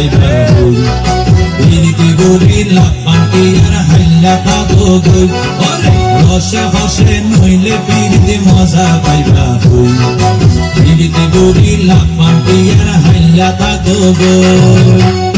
পাইবা হই পিরিতি গরি লাভ পান্তি আর হাইলা থাকো গই ওরে রসে হসে নইলে পিরিতি মজা পাইবা হই পিরিতি গরি লাভ পান্তি আর হাইলা থাকো গই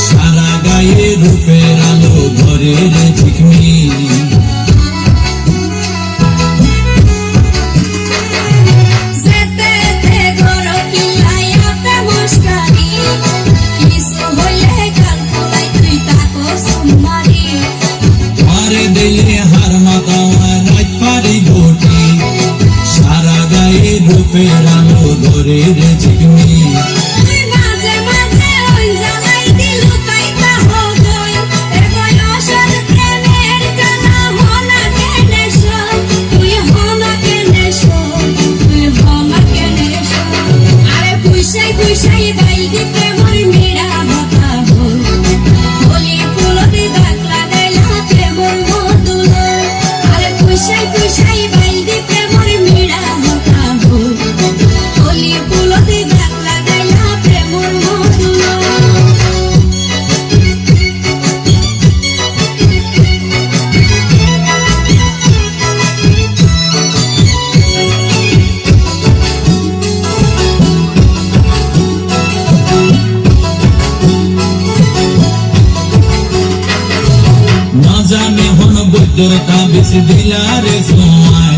সারা গায়ে রূপের আলো ঘরের ঝিকমি ঘরে দিলে হার মাতাওয়া রাত পারি বটি সারা গায়ে রূপের আলো ঘরের ঝিকমি জানে হন বৈদ্যরতা বেশি দিলারে সময়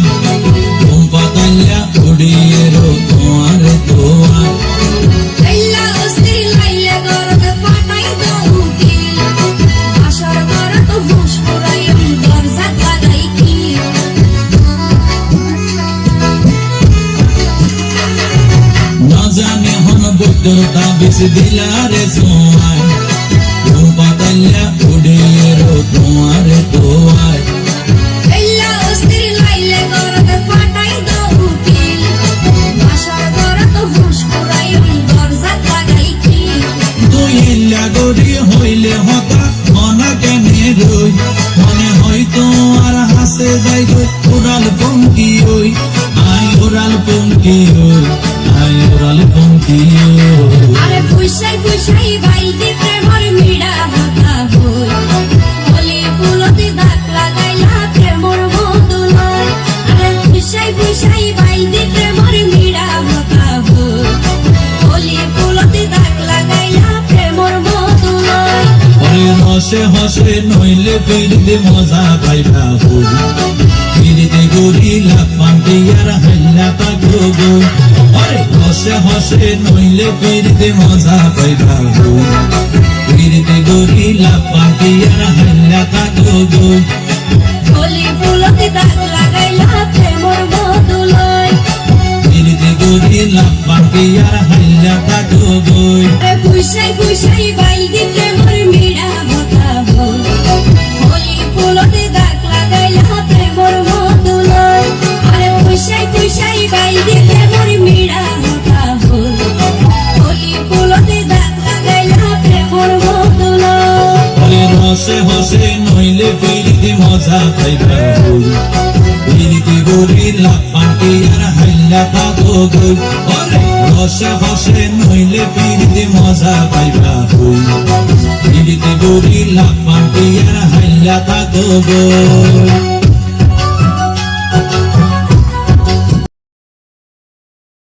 ঘুম পাতাইয়া উড়িয়ে রো তোমার তোমার না জানে হন বৈদ্যরতা বেশি দিলারে সময় ঘুম পাতাইয়া উড়িয়ে রো তোমার তোমার হইলে হতা মনা কেনে রই মনে হয়তো আর হাসে যাই গই ওরাল পঙ্কি ওই আই ওরাল পঙ্কি ওই আই ওরাল পঙ্কি ওই আরে পুইসাই পুইসাই বাইতে প্রেমর মিড়া হতা হই বলি ফুলতে দাগ লাগাইলা প্রেমর মধুলয় আরে পুইসাই পুইসাই বাইতে প্রেমর মিড়া হতা হই বলি ফুলতে দাগ লাগাইলা প্রেমর মধুলয় ওরে রসে হসে নইলে পিরিতি মজা পাইবা হই পিরিতি গরি লাভ পান্তি আর হাইলা থাকো গই ওরে রসে হসে নইলে পিরিতি মজা পাইবা হই পিরিতি গরি লাভ পান্তি আর হাইলা থাকো গই বলি ফুলতে দাগ লাগাইলা প্রেমর মধুলয় পিরিতি গরি লাভ পান্তি আর হাইলা থাকো গই আরে পুইসাই পুইসাই বাইতে প্রেমর মিড়া হতা হই বলি ফুলতে দাগ লাগাইলা প্রেমর মধুলয় আরে পুইসাই পুইসাই বাইতে প্রেমর মিড়া হতা হই বলি ফুলতে দাগ লাগাইলা প্রেমর মধুলয় ওরে রসে হসে নইলে পিরিতি মজা পাইবা হই পিরিতি গরি লাভ পান্তি আর হাইলা থাকো গই ওরে রসে হসে নইলে পিরিতি মজা পাইবা হই পিরিতি গরি লাভ পান্তি আর হাইলা থাকো গই